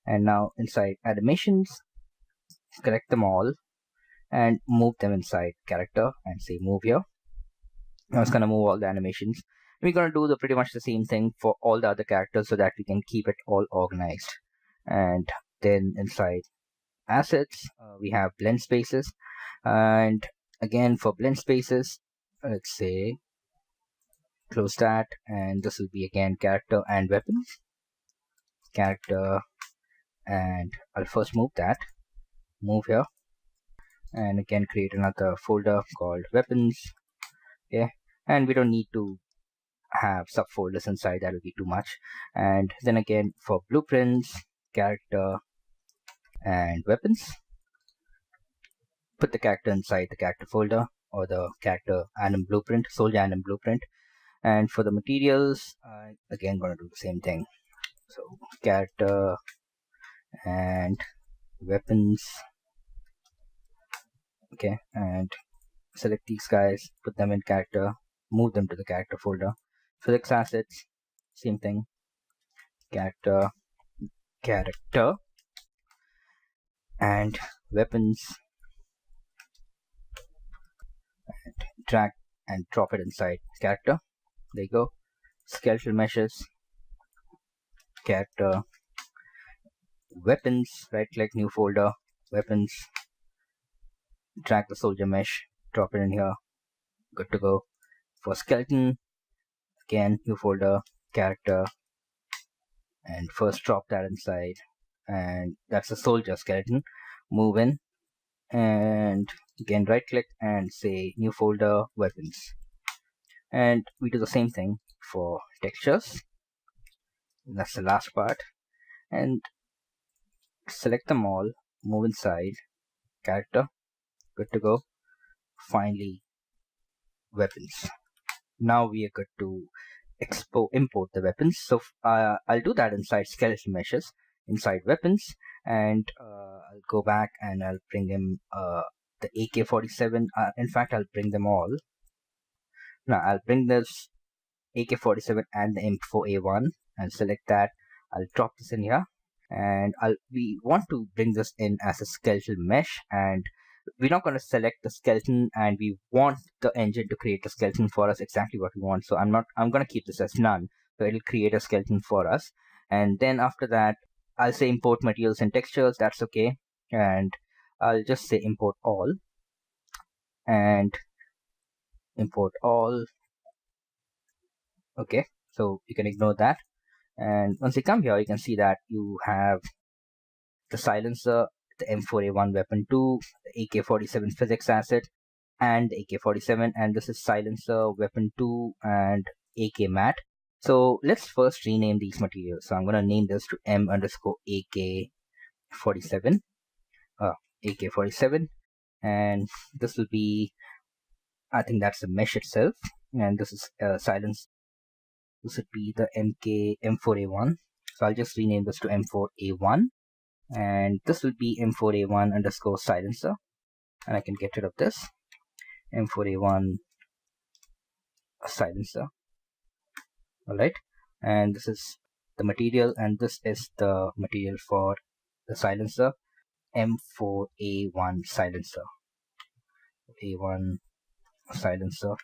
And now inside animations, select them all and move them inside character and say move here. Now it's gonna move all the animations. We're gonna do pretty much the same thing for all the other characters so that we can keep it all organized. And then inside assets, we have blend spaces, and again for blend spaces, let's say close that, and this will be again character and weapons, character, and I'll first move here, and again create another folder called weapons. Okay, and we don't need to have subfolders inside, that will be too much. And then again for blueprints, character and weapons, put the character inside the character folder or the character anim blueprint, soldier anim blueprint. And for the materials, again gonna do the same thing. So character and weapons. Okay, and select these guys, put them in character, move them to the character folder. Physics assets, same thing, character, and weapons, and drag and drop it inside character. There you go. Skeletal meshes, character, weapons, right click, new folder, weapons, drag the soldier mesh, drop it in here, good to go. For skeleton, again new folder, character, and first drop that inside, and that's a soldier skeleton. Move in, and again right click and say new folder, weapons. And we do the same thing for textures. That's the last part, and select them all, move inside character, good to go. Finally weapons. Now we are good to import the weapons. So I'll do that inside skeletal meshes, inside weapons, and I'll go back and I'll bring in the AK-47. In fact, I'll bring them all. Now I'll bring this AK-47 and the M4A1 and select that. I'll drop this in here, and we want to bring this in as a skeletal mesh, and we're not going to select the skeleton, and we want the engine to create the skeleton for us exactly what we want. So I'm going to keep this as none, so it'll create a skeleton for us. And then after that, I'll say import materials and textures, that's okay, and I'll just say import all, and import all. Okay, so you can ignore that, and once you come here, you can see that you have the silencer, the M4A1 weapon 2, the AK-47 physics asset, and the AK-47, and this is silencer, weapon 2, and AK mat. So let's first rename these materials. So I'm going to name this to M underscore AK-47, AK-47, and this will be, I think that's the mesh itself, and this is silence. This would be the M4A1. So I'll just rename this to M4A1, and this will be M4A1 underscore silencer, and I can get rid of this M4A1 silencer. Alright, and this is the material, and this is the material for the silencer, M4A1 silencer, A1 silencer,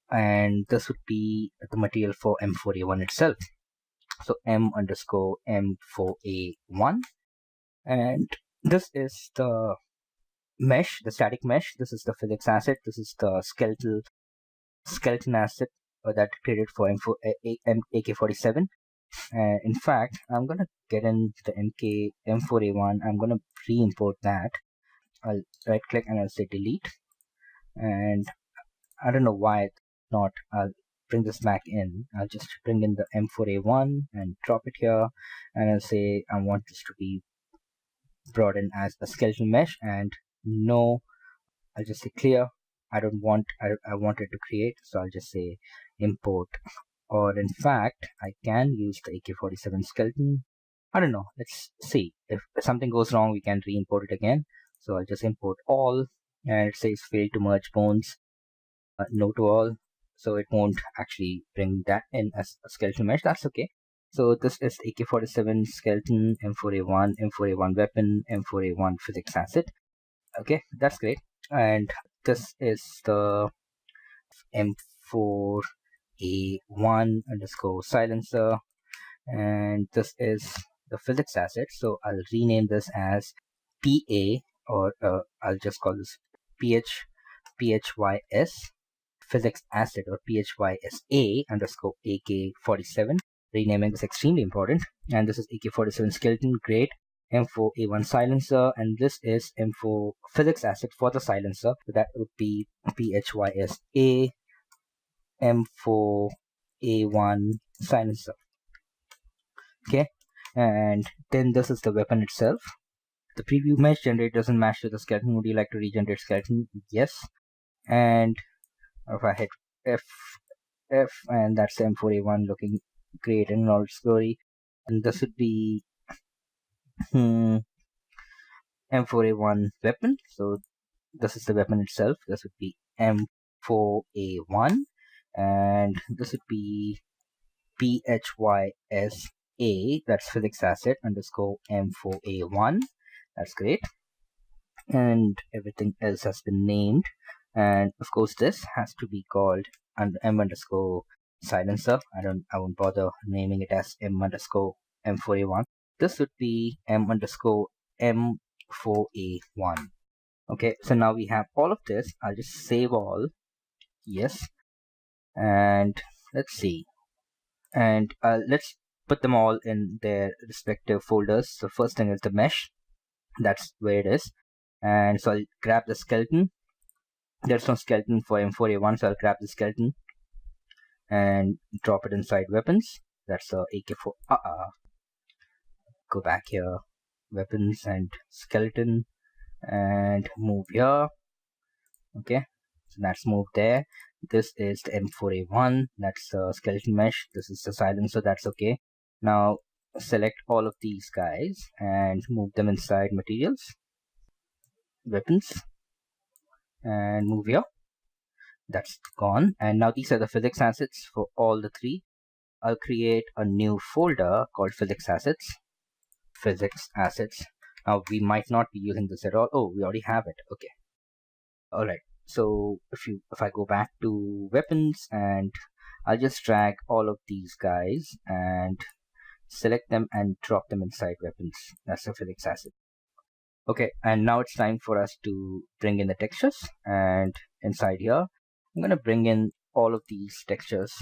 and this would be the material for M4A1 itself. So M underscore M4A1, and this is the mesh, the static mesh. This is the physics asset. This is the skeleton asset that created for AK-47. In fact, I'm gonna get in the M4A1. I'm gonna re-import that. I'll right click and I'll say delete, and I don't know why it's not. I'll bring this back in. I'll just bring in the M4A1 and drop it here, and I'll say I want this to be brought in as a skeleton mesh, and no, I'll just say clear. I don't want, I want it to create, so I'll just say import. Or in fact, I can use the AK-47 skeleton. I don't know, let's see. If something goes wrong, we can re-import it again. So I'll just import all, and it says fail to merge bones, no to all. So it won't actually bring that in as a skeleton mesh. That's okay. So this is AK-47 skeleton, M4A1, M4A1 weapon, M4A1 physics asset. Okay, that's great. And this is the M4A1 underscore silencer, and this is the physics asset. So I'll rename this as PA, or I'll just call this PHYS physics asset, or PHYSA underscore AK-47. Renaming is extremely important. And this is AK-47 skeleton, great. M4A1 silencer, and this is M4 physics asset for the silencer. So that would be PHYSA M4A1 silencer. Okay, and then this is the weapon itself. The preview mesh generate doesn't match to the skeleton. Would you like to regenerate skeleton? Yes. And if I hit F, and that's M4A1 looking great in all its glory. And this would be M4A1 weapon. So this is the weapon itself. This would be M4A1, and this would be PHYSA, that's physics asset underscore M4A1. That's great. And everything else has been named. And of course, this has to be called M underscore silencer. I won't bother naming it as M underscore M4A1. This would be M underscore M4A1. Okay, so now we have all of this. I'll just save all. Yes. And let's see. And let's put them all in their respective folders. So first thing is the mesh. That's where it is. And so I'll grab the skeleton. There's no skeleton for M4A1, so I'll grab the skeleton and drop it inside weapons. That's the AK-4. Go back here, weapons and skeleton, and move here. Okay, so that's moved there. This is the M4A1. That's the skeleton mesh. This is the silencer. That's okay. Now select all of these guys and move them inside materials, weapons, and move here. That's gone. And now these are the physics assets for all the three. I'll create a new folder called physics assets. Physics assets. Now we might not be using this at all. Oh, we already have it. Okay. All right. So if I go back to weapons, and I'll just drag all of these guys and select them and drop them inside weapons. That's a physics asset. Okay, and now it's time for us to bring in the textures, and inside here I'm going to bring in all of these textures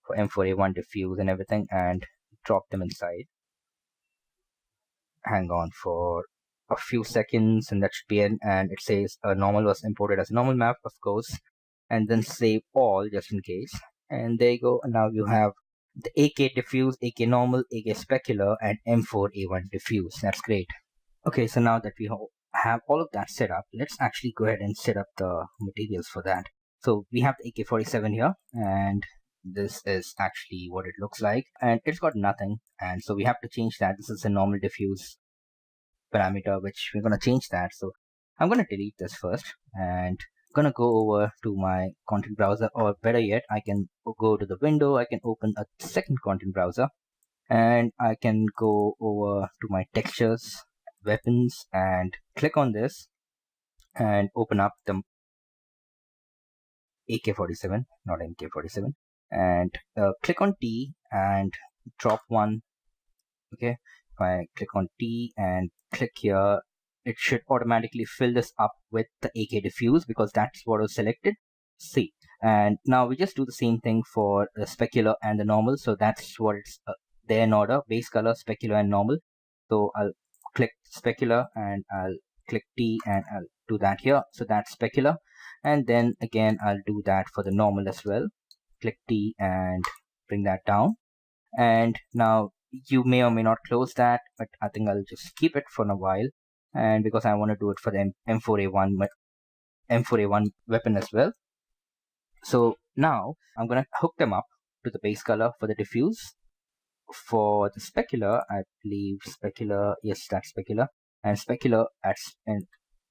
for M4A1 diffuse and everything and drop them inside. Hang on for a few seconds, and that should be in, and it says normal was imported as a normal map, of course, and then save all just in case. And there you go. And now you have the AK diffuse, AK normal, AK specular, and M4A1 diffuse. That's great. Okay, so now that we have all of that set up, let's actually go ahead and set up the materials for that. So we have the AK-47 here, and this is actually what it looks like, and it's got nothing, and so we have to change that. This is a normal diffuse parameter, which we're going to change that. So I'm going to delete this first, and I'm going to go over to my content browser, or better yet, I can go to the window, I can open a second content browser, and I can go over to my textures, weapons, and click on this and open up the AK-47, not MK-47, and click on T and drop one. Okay, if I click on T and click here, it should automatically fill this up with the AK diffuse because that's what was selected. See, and now we just do the same thing for the specular and the normal. So that's what it's there in order: base color, specular, and normal. So I'll click specular and I'll click T and I'll do that here. So that's specular, and then again I'll do that for the normal as well. Click T and bring that down, and now you may or may not close that, but I think I'll just keep it for a while, and because I want to do it for the M4A1 weapon as well. So now I'm gonna hook them up to the base color for the diffuse. For the specular, I believe specular, yes, that's specular, and specular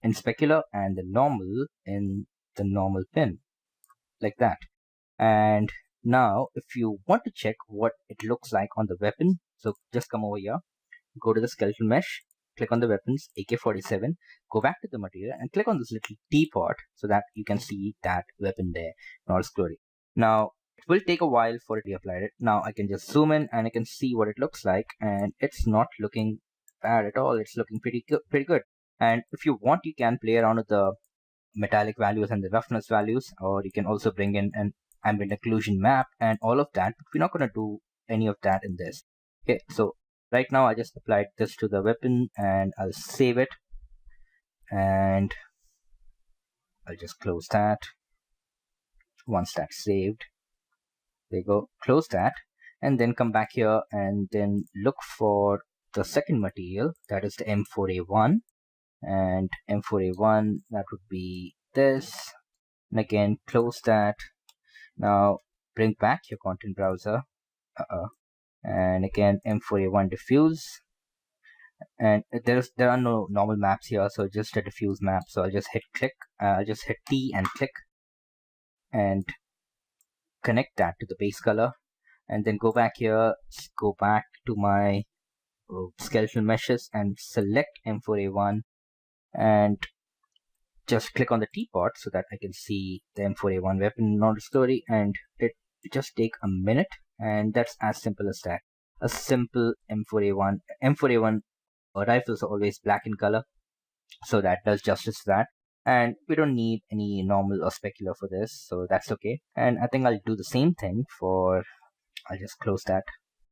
in specular, and the normal in the normal pin, like that. And Now, if you want to check what it looks like on the weapon, so just come over here, go to the skeletal mesh, click on the weapons, AK-47, go back to the material and click on this little teapot so that you can see that weapon there in all its glory. Now, it will take a while for it to be applied. Now I can just zoom in and I can see what it looks like, and it's not looking bad at all. It's looking pretty good. And if you want, you can play around with the metallic values and the roughness values, or you can also bring in an ambient occlusion map and all of that. But we're not going to do any of that in this. Okay, so right now I just applied this to the weapon and I'll save it, and I'll just close that. Once that's saved, there you go, close that, and then come back here and then look for the second material, that is the M4A1. And M4A1, that would be this, and again close that. Now bring back your content browser, and again M4A1 diffuse, and there are no normal maps here, so just a diffuse map. So I'll just hit click, I'll just hit T and click and connect that to the base color, and then go back here, go back to my skeletal meshes and select M4A1 and just click on the teapot so that I can see the M4A1 weapon in all its glory, and it just take a minute, and that's as simple as that. A simple M4A1 rifles are always black in color, so that does justice to that. And we don't need any normal or specular for this, so that's okay. And I think I'll do the same thing for, I'll just close that.